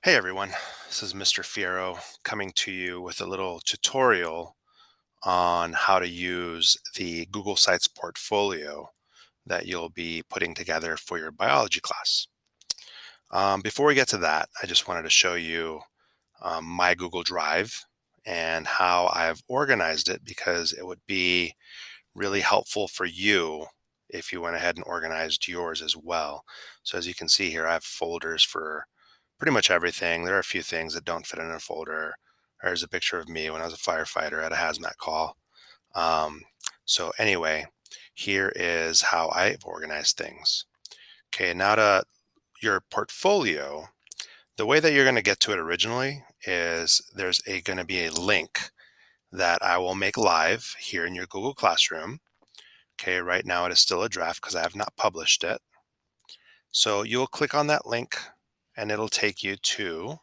Hey everyone, this is Mr. Fiero coming to you with a little tutorial on how to use the Google Sites portfolio that you'll be putting together for your biology class. Before we get to that, I just wanted to show you my Google Drive and how I've organized it because it would be really helpful for you if you went ahead and organized yours as well. So as you can see here, I have folders for pretty much everything. There are a few things that don't fit in a folder. There's a picture of me when I was a firefighter at a hazmat call. Um, so anyway, here is how I've organized things. Okay, now to your portfolio, the way that you're going to get to it originally is there's going to be a link that I will make live here in your Google Classroom. Okay, right now it is still a draft because I have not published it. So you'll click on that link and it'll take you to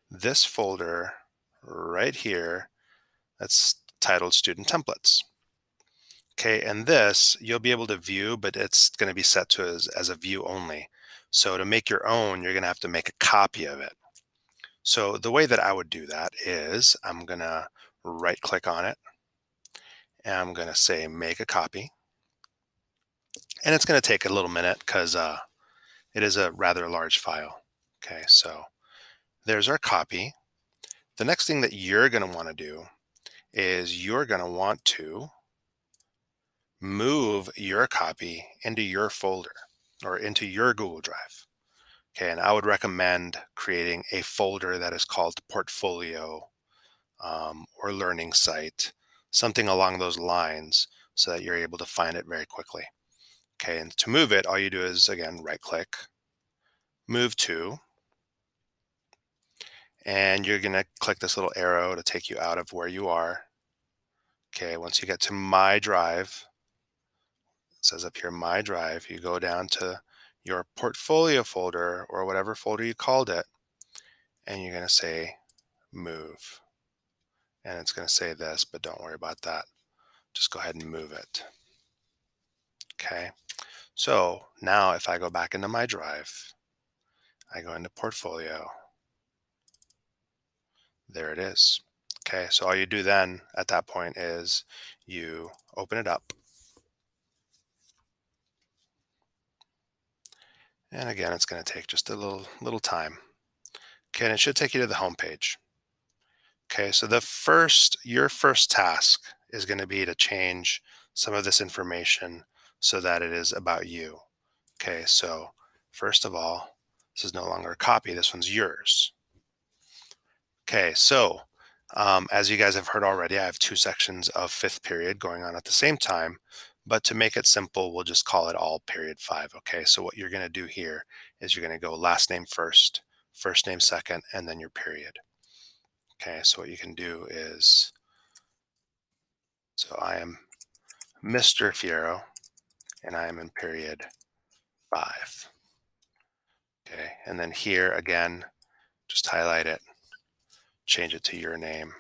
this folder right here that's titled Student Templates. Okay, and this you'll be able to view, but it's going to be set to as a view only. So to make your own, you're going to have to make a copy of it. So the way that I would do that is I'm going to right click on it and I'm going to say make a copy. And it's going to take a little minute because it is a rather large file. Okay, so there's our copy. The next thing that you're going to want to do is you're going to want to move your copy into your folder or into your Google Drive. Okay, and I would recommend creating a folder that is called Portfolio or Learning Site, something along those lines so that you're able to find it very quickly. Okay, and to move it, all you do is, again, right click, move to, and you're going to click this little arrow to take you out of where you are. Okay, once you get to My Drive, it says up here, My Drive, you go down to your portfolio folder or whatever folder you called it, and you're going to say move. And it's going to say this, but don't worry about that. Just go ahead and move it. Okay, so now if I go back into my drive, I go into portfolio, there it is. Okay, so all you do then at that point is you open it up. And again, it's going to take just a little time. Okay, and it should take you to the home page. Okay, so your first task is going to be to change some of this information so that it is about you. Okay, so first of all, this is no longer a copy, this one's yours. Okay, so as you guys have heard already, I have two sections of fifth period going on at the same time, but to make it simple, we'll just call it all period 5. Okay, so what you're going to do here is you're going to go last name first, first name second, and then your period. Okay, so what you can do is, so I am Mr. Fiero, and I am in period 5. Okay, and then here again, just highlight it, change it to your name.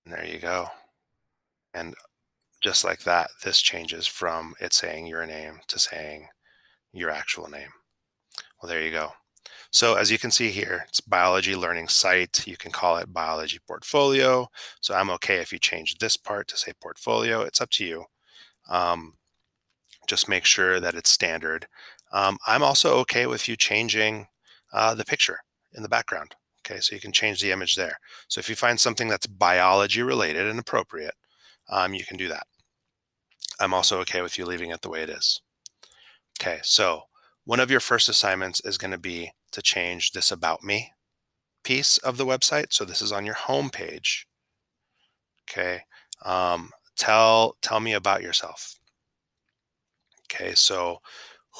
And there you go. And just like that, this changes from it saying your name to saying your actual name. Well, there you go. So as you can see here, it's biology learning site. You can call it biology portfolio. So I'm okay if you change this part to say portfolio. It's up to you. Just make sure that it's standard. I'm also okay with you changing the picture in the background. Okay, so you can change the image there. So if you find something that's biology related and appropriate, you can do that. I'm also okay with you leaving it the way it is. Okay, so one of your first assignments is going to be to change this About Me piece of the website. So this is on your home page. Okay, tell me about yourself. Okay, so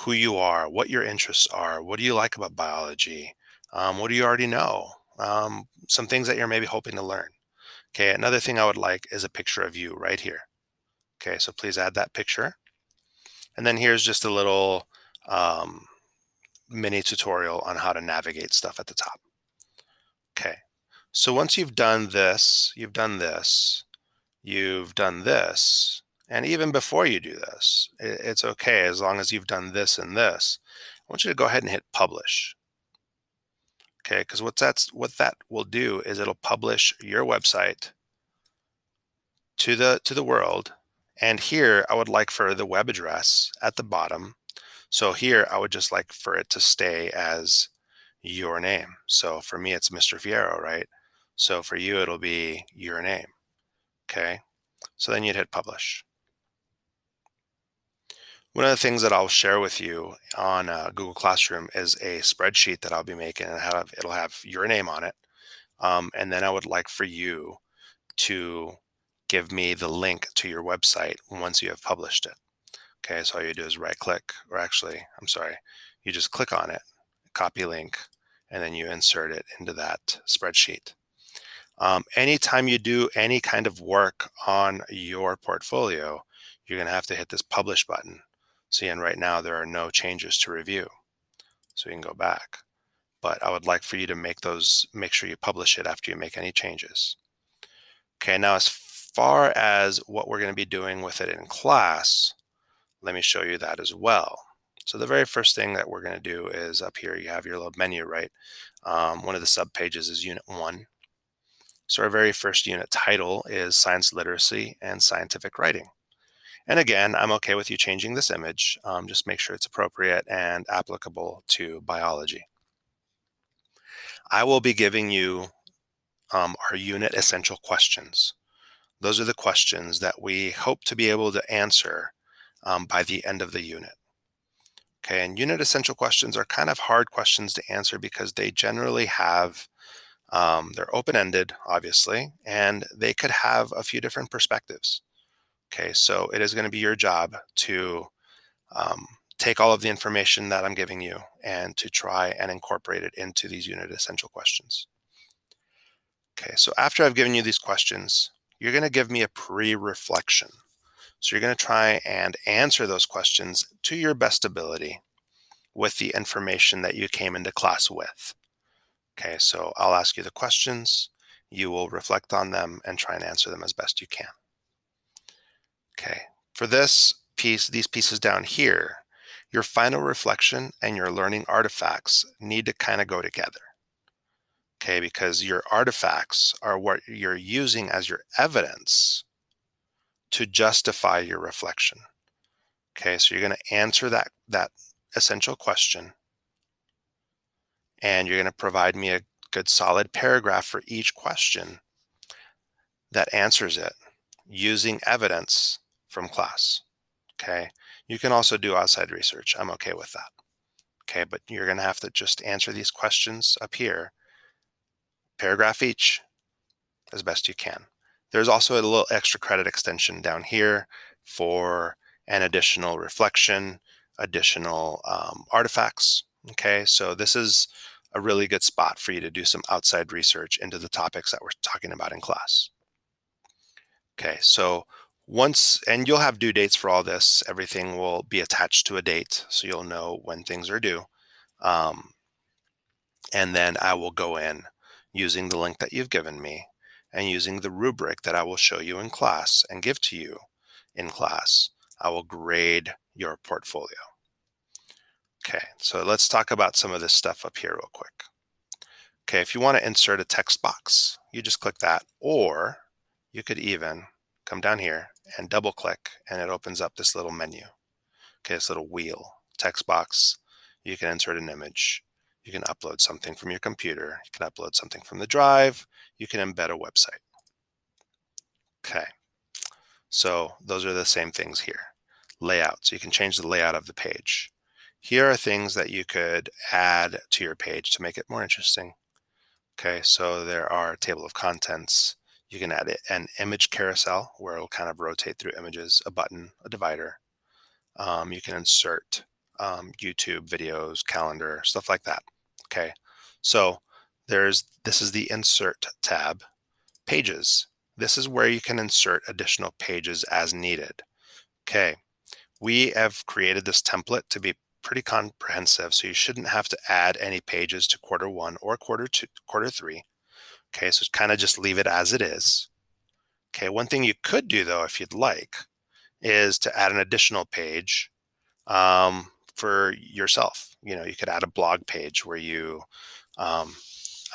who you are, what your interests are, what do you like about biology, what do you already know, some things that you're maybe hoping to learn. Okay, another thing I would like is a picture of you right here. Okay, so please add that picture. And then here's just a little um, mini tutorial on how to navigate stuff at the top. Okay, so once you've done this, you've done this, you've done this, And even before you do this, it's okay as long as you've done this and this. I want you to go ahead and hit publish. Okay, because what that will do is it'll publish your website to the world. And here I would like for the web address at the bottom. So here I would just like for it to stay as your name. So for me, it's Mr. Fierro, right? So for you, it'll be your name. Okay. So then you'd hit publish. One of the things that I'll share with you on Google Classroom is a spreadsheet that I'll be making, and it'll have your name on it. And then I would like for you to give me the link to your website once you have published it. Okay, so all you do is right click, or actually, I'm sorry, you just click on it, copy link, and then you insert it into that spreadsheet. Anytime you do any kind of work on your portfolio, you're going to have to hit this publish button. See, and right now there are no changes to review. So you can go back. But I would like for you to make sure you publish it after you make any changes. Okay, now as far as what we're going to be doing with it in class, let me show you that as well. So the very first thing that we're going to do is up here, you have your little menu, right? One of the sub pages is Unit 1. So our very first unit title is Science Literacy and Scientific Writing. And again, I'm okay with you changing this image. Just make sure it's appropriate and applicable to biology. I will be giving you our unit essential questions. Those are the questions that we hope to be able to answer by the end of the unit. Okay, and unit essential questions are kind of hard questions to answer because they generally have, they're open-ended, obviously, and they could have a few different perspectives. Okay, so it is going to be your job to take all of the information that I'm giving you and to try and incorporate it into these unit essential questions. Okay, so after I've given you these questions, you're going to give me a pre-reflection. So you're going to try and answer those questions to your best ability with the information that you came into class with. Okay, so I'll ask you the questions, you will reflect on them and try and answer them as best you can. Okay, for this piece, these pieces down here, your final reflection and your learning artifacts need to kind of go together. Okay, because your artifacts are what you're using as your evidence to justify your reflection. Okay, so you're going to answer that essential question, and you're going to provide me a good solid paragraph for each question that answers it using evidence from class. Okay, you can also do outside research. I'm okay with that. Okay, but you're going to have to just answer these questions up here, paragraph each, as best you can. There's also a little extra credit extension down here for an additional reflection, additional artifacts. Okay, so this is a really good spot for you to do some outside research into the topics that we're talking about in class. Okay, so and you'll have due dates for all this. Everything will be attached to a date, so you'll know when things are due. And then I will go in using the link that you've given me and using the rubric that I will show you in class and give to you in class. I will grade your portfolio. Okay, so let's talk about some of this stuff up here real quick. Okay, if you want to insert a text box, you just click that, or you could even come down here and double click and it opens up this little menu. Okay, this little wheel, text box. You can insert an image. You can upload something from your computer. You can upload something from the drive. You can embed a website. Okay, so those are the same things here. Layout, so you can change the layout of the page. Here are things that you could add to your page to make it more interesting. Okay, so there are a table of contents. You can add an image carousel where it'll kind of rotate through images, a button, a divider. You can insert YouTube videos, calendar, stuff like that. Okay, so this is the insert tab. Pages. This is where you can insert additional pages as needed. Okay, we have created this template to be pretty comprehensive, so you shouldn't have to add any pages to quarter 1 or quarter 3. Okay, so kind of just leave it as it is. Okay, one thing you could do though, if you'd like, is to add an additional page for yourself. You could add a blog page where you, I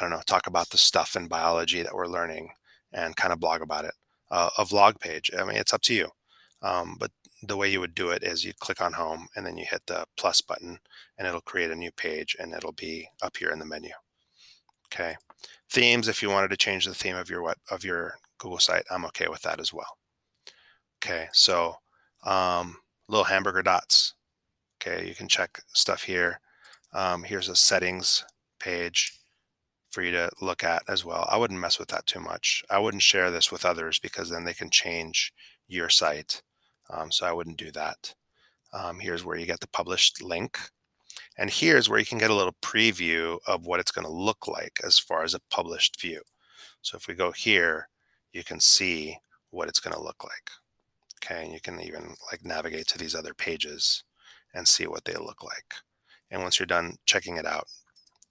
don't know, talk about the stuff in biology that we're learning and kind of blog about it. A vlog page. I mean, it's up to you. But the way you would do it is you'd click on home and then you hit the plus button and it'll create a new page and it'll be up here in the menu. Okay. Themes, if you wanted to change the theme of your Google site, I'm okay with that as well. Okay. So little hamburger dots. Okay. You can check stuff here. Here's a settings page for you to look at as well. I wouldn't mess with that too much. I wouldn't share this with others because then they can change your site. So I wouldn't do that. Here's where you get the published link. And here's where you can get a little preview of what it's going to look like as far as a published view. So if we go here, you can see what it's going to look like. Okay, and you can even like navigate to these other pages and see what they look like. And once you're done checking it out,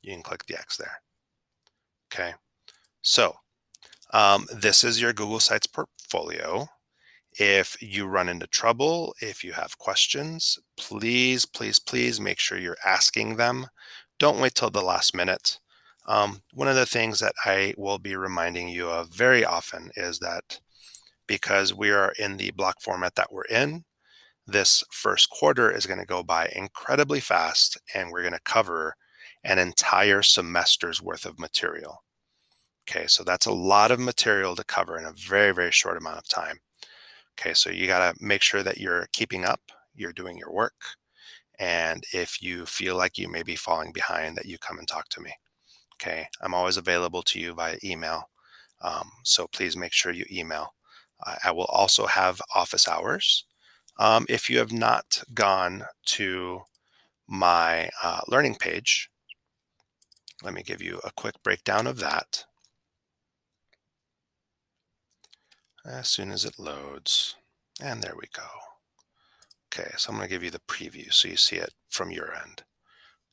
you can click the X there. Okay, so this is your Google Sites portfolio. If you run into trouble, if you have questions, please, please, please make sure you're asking them. Don't wait till the last minute. One of the things that I will be reminding you of very often is that because we are in the block format that we're in, this first quarter is going to go by incredibly fast, and we're going to cover an entire semester's worth of material. Okay, so that's a lot of material to cover in a very, very short amount of time. Okay, so you got to make sure that you're keeping up, you're doing your work, and if you feel like you may be falling behind, that you come and talk to me. Okay, I'm always available to you via email, so please make sure you email. I will also have office hours. If you have not gone to my learning page, let me give you a quick breakdown of that as soon as it loads. And there we go. Okay, so I'm going to give you the preview so you see it from your end.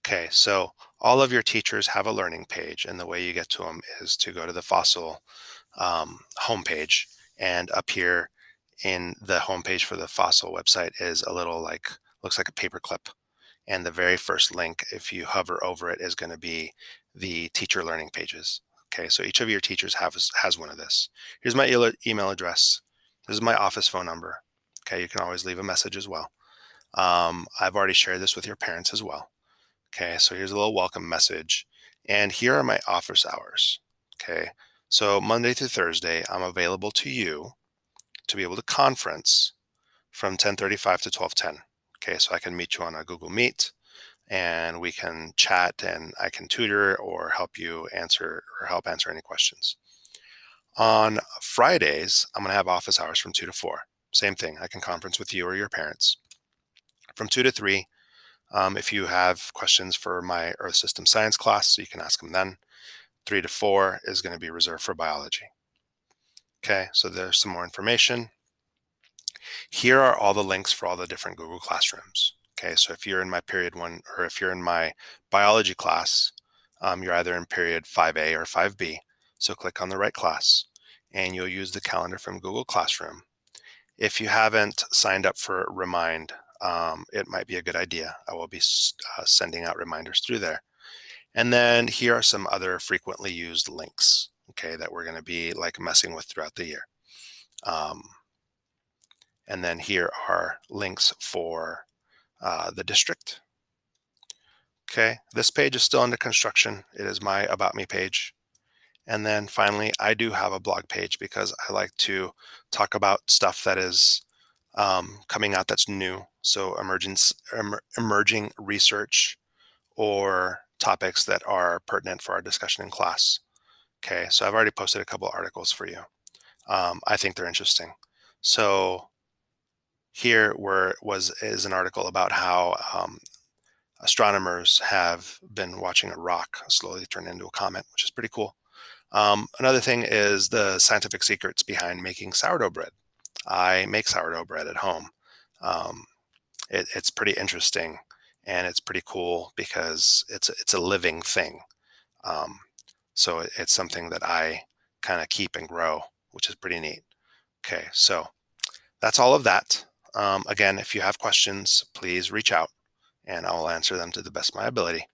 Okay, so all of your teachers have a learning page, and the way you get to them is to go to the Fossil homepage, and up here in the homepage for the Fossil website is a little looks like a paperclip. And the very first link, if you hover over it, is going to be the teacher learning pages. Okay, so each of your teachers has one of this. Here's my email address. This is my office phone number. Okay, you can always leave a message as well. I've already shared this with your parents as well. Okay, so here's a little welcome message. And here are my office hours. Okay, so Monday through Thursday, I'm available to you to be able to conference from 10:35 to 12:10. Okay, so I can meet you on a Google Meet and we can chat and I can tutor or help you answer or help answer any questions. On Fridays, I'm going to have office hours from 2 to 4. Same thing, I can conference with you or your parents. From 2 to 3, if you have questions for my Earth System Science class, so you can ask them then. 3 to 4 is going to be reserved for biology. Okay, so there's some more information. Here are all the links for all the different Google Classrooms. Okay, so if you're in my period 1 or if you're in my biology class, you're either in period 5A or 5B. So click on the right class and you'll use the calendar from Google Classroom. If you haven't signed up for Remind, it might be a good idea. I will be sending out reminders through there. And then here are some other frequently used links, okay, that we're going to be like messing with throughout the year. And then here are links for the district. Okay, this page is still under construction. It is my About Me page. And then finally, I do have a blog page because I like to talk about stuff that is coming out that's new. So emerging research or topics that are pertinent for our discussion in class. Okay, so I've already posted a couple articles for you. I think they're interesting. So here is an article about how astronomers have been watching a rock slowly turn into a comet, which is pretty cool. Another thing is the scientific secrets behind making sourdough bread. I make sourdough bread at home. It's pretty interesting and it's pretty cool because it's a living thing. So it's something that I kind of keep and grow, which is pretty neat. Okay, so that's all of that. Again, if you have questions, please reach out and I will answer them to the best of my ability.